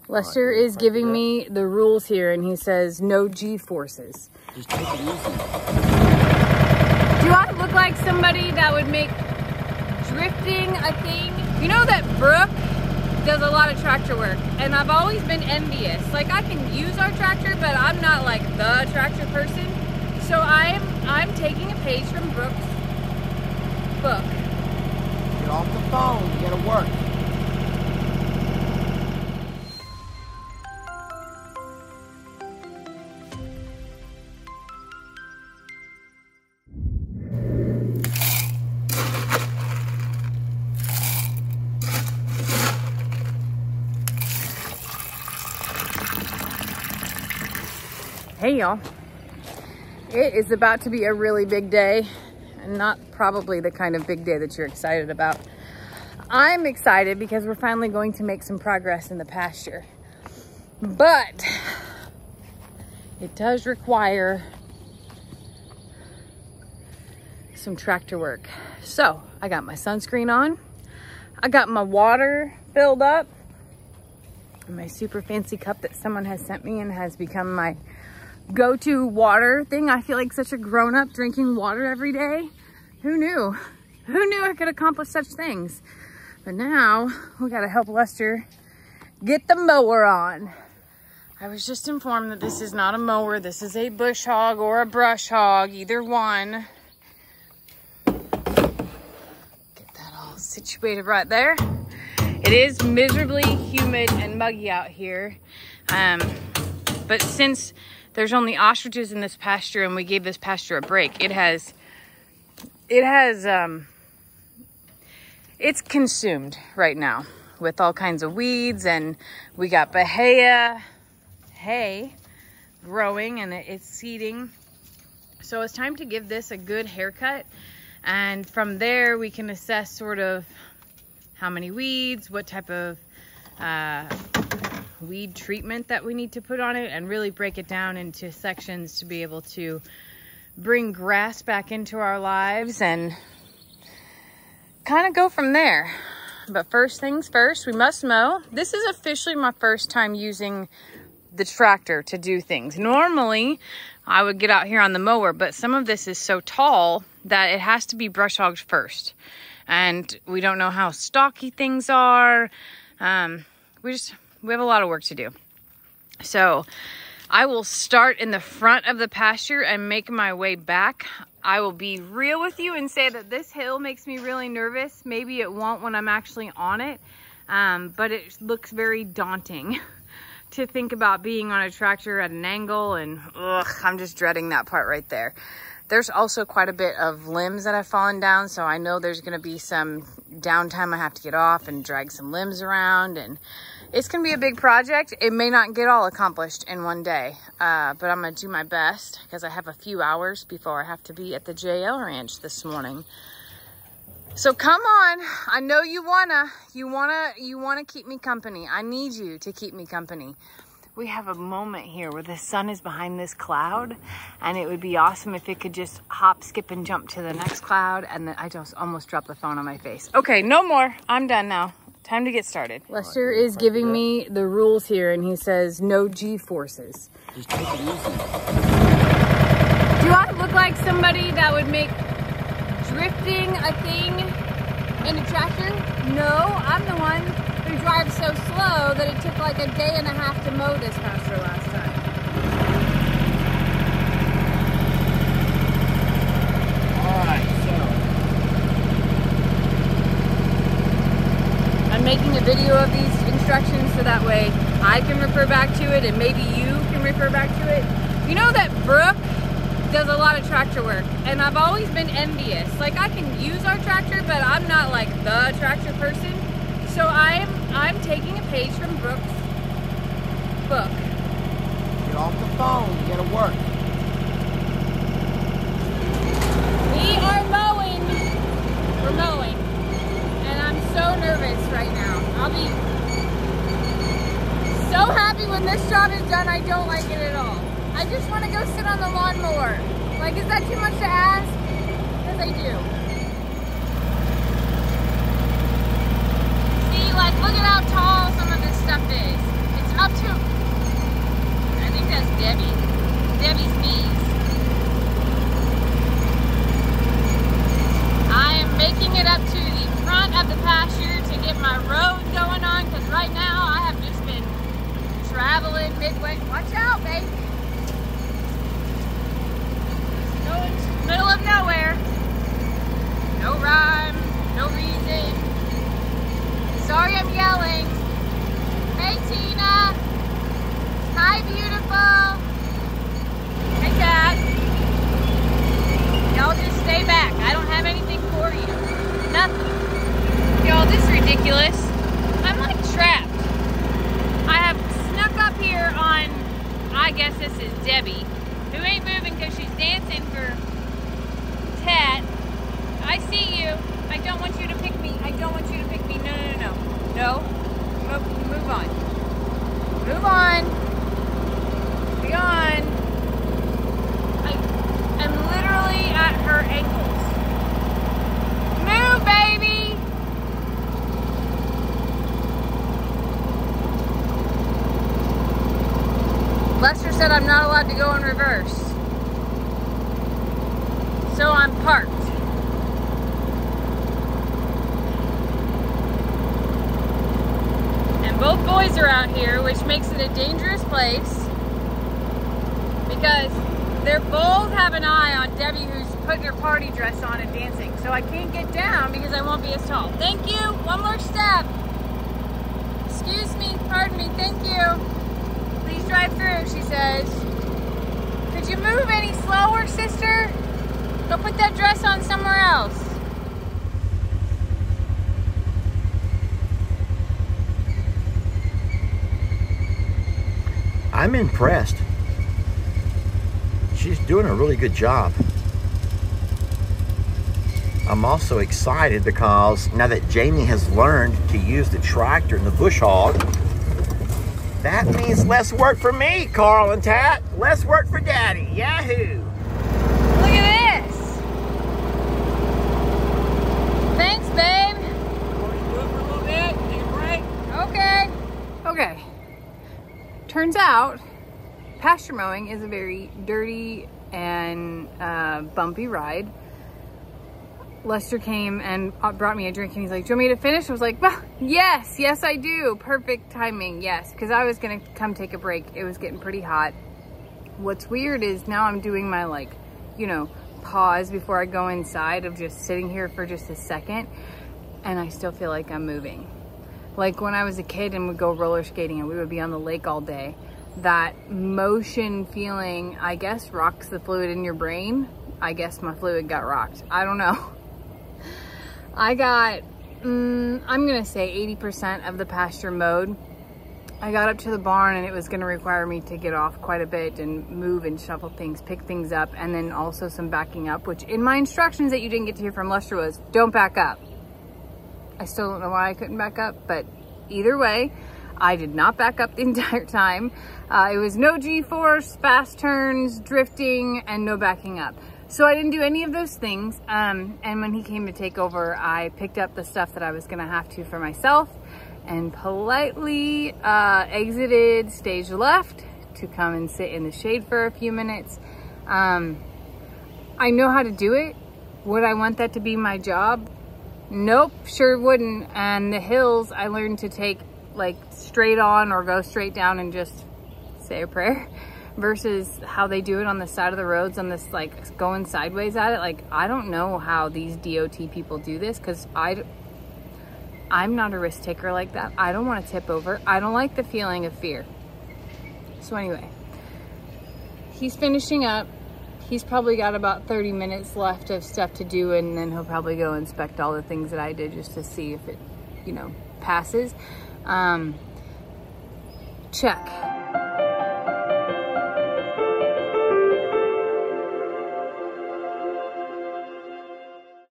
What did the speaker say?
Lester is giving me the rules here, and he says no G-forces. Just take it easy. Do I look like somebody that would make drifting a thing? You know that Brooke does a lot of tractor work, and I've always been envious. Like, I can use our tractor, but I'm not like the tractor person. So I'm taking a page from Brooke's book. Get off the phone. You gotta work. Hey y'all, it is about to be a really big day, and not probably the kind of big day that you're excited about. I'm excited because we're finally going to make some progress in the pasture, but it does require some tractor work. So I got my sunscreen on, I got my water filled up, my super fancy cup that someone has sent me and has become my go-to water thing. I feel like such a grown-up drinking water every day. Who knew? Who knew I could accomplish such things? But now we gotta help Lester get the mower on. I was just informed that this is not a mower. This is a bush hog or a brush hog, either one. Get that all situated right there. It is miserably humid and muggy out here. But since there's only ostriches in this pasture and we gave this pasture a break, it's consumed right now with all kinds of weeds, and we got Bahia hay growing and it's seeding. So it's time to give this a good haircut, and from there we can assess sort of how many weeds, what type of weed treatment that we need to put on it, and really break it down into sections to be able to bring grass back into our lives and kind of go from there. But first things first, we must mow. This is officially my first time using the tractor to do things. Normally I would get out here on the mower, but some of this is so tall that it has to be brush hogged first, and we don't know how stocky things are. We have a lot of work to do. So I will start in the front of the pasture and make my way back. I will be real with you and say that this hill makes me really nervous. Maybe it won't when I'm actually on it, but it looks very daunting to think about being on a tractor at an angle, and I'm just dreading that part right there. There's also quite a bit of limbs that have fallen down, so I know there's gonna be some downtime. I have to get off and drag some limbs around, and it's gonna be a big project. It may not get all accomplished in one day, but I'm gonna do my best because I have a few hours before I have to be at the JL Ranch this morning. So come on, I know you wanna keep me company. I need you to keep me company. We have a moment here where the sun is behind this cloud, and it would be awesome if it could just hop, skip, and jump to the next cloud. And then I just almost dropped the phone on my face. Okay, no more. I'm done now. Time to get started. Lester is giving me the rules here, and he says no G-forces. Just take it easy. Do I look like somebody that would make drifting a thing in a tractor? No, I'm the one who drives so slow that it took like a day and a half to mow this pasture last time. Alright, so I'm making a video of these instructions so that way I can refer back to it, and maybe you can refer back to it. You know that Brooke does a lot of tractor work, and I've always been envious. Like, I can use our tractor, but I'm not like the tractor person. So I'm taking a page from Brooke's book. get off the phone. You gotta work. We are mowing. We're mowing. And I'm so nervous right now. I'll be so happy when this job is done. I don't like it at all. I just want to go sit on the lawnmower. Like, is that too much to ask? Because I do. See, like, look at how tall some of this stuff is. It's up to, I think that's Debbie's knees. I am making it up to the front of the pasture to get my road going on, because right now I have just been traveling midway. Watch out, baby. Going to the middle of nowhere. No rhyme, no reason. Sorry I'm yelling. Hey Tina. Hi beautiful. Hey Cat. Y'all just stay back. I don't have anything for you. Nothing. Y'all, this is ridiculous. I'm like trapped. I have snuck up here on, I guess this is Debbie, who ain't moving because she's dancing for Tat. I see you. I don't want you to pick me. I don't want you to pick me. No, no, no, no. No. Move on. Move on. Be on. I'm literally at her ankles. Move, baby. Lester said I'm not allowed to go in reverse. So I'm parked. And both boys are out here, which makes it a dangerous place because they're both have an eye on Debbie, who's putting her party dress on and dancing. So I can't get down because I won't be as tall. Thank you. One more step. Excuse me. Pardon me. Thank you. Please drive through, she says. Could you move any slower, sister? Go put that dress on somewhere else. I'm impressed. She's doing a really good job. I'm also excited because now that Jamie has learned to use the tractor and the bush hog, that means less work for me, Carl and Tat. Less work for Daddy. Yahoo! Look at this. Thanks, babe. Want to do it for a little bit? Take a break? Okay. Okay. Turns out, pasture mowing is a very dirty and bumpy ride. Lester came and brought me a drink and he's like, do you want me to finish? I was like, well, yes, I do. Perfect timing, yes. Because I was gonna come take a break. It was getting pretty hot. What's weird is now I'm doing my pause before I go inside of just sitting here for just a second and I still feel like I'm moving. Like when I was a kid and would go roller skating and we would be on the lake all day, that motion feeling, I guess, rocks the fluid in your brain. I guess my fluid got rocked. I don't know. I got, I'm gonna say 80% of the pasture mowed. I got up to the barn and it was gonna require me to get off quite a bit and move and shuffle things, pick things up, and then also some backing up, which in my instructions that you didn't get to hear from Lester was, don't back up. I still don't know why I couldn't back up, but either way, I did not back up the entire time. It was no G-force, fast turns, drifting, and no backing up. So I didn't do any of those things. And when he came to take over, I picked up the stuff that I was gonna have to for myself and politely exited stage left to come and sit in the shade for a few minutes. I know how to do it. Would I want that to be my job? Nope, sure wouldn't. And the hills I learned to take like straight on or go straight down and just say a prayer versus how they do it on the side of the roads on this like going sideways at it. Like, I don't know how these DOT people do this because I'm not a risk taker like that. I don't want to tip over. I don't like the feeling of fear. So anyway, he's finishing up. He's probably got about 30 minutes left of stuff to do, and then he'll probably go inspect all the things that I did just to see if it, passes. Check.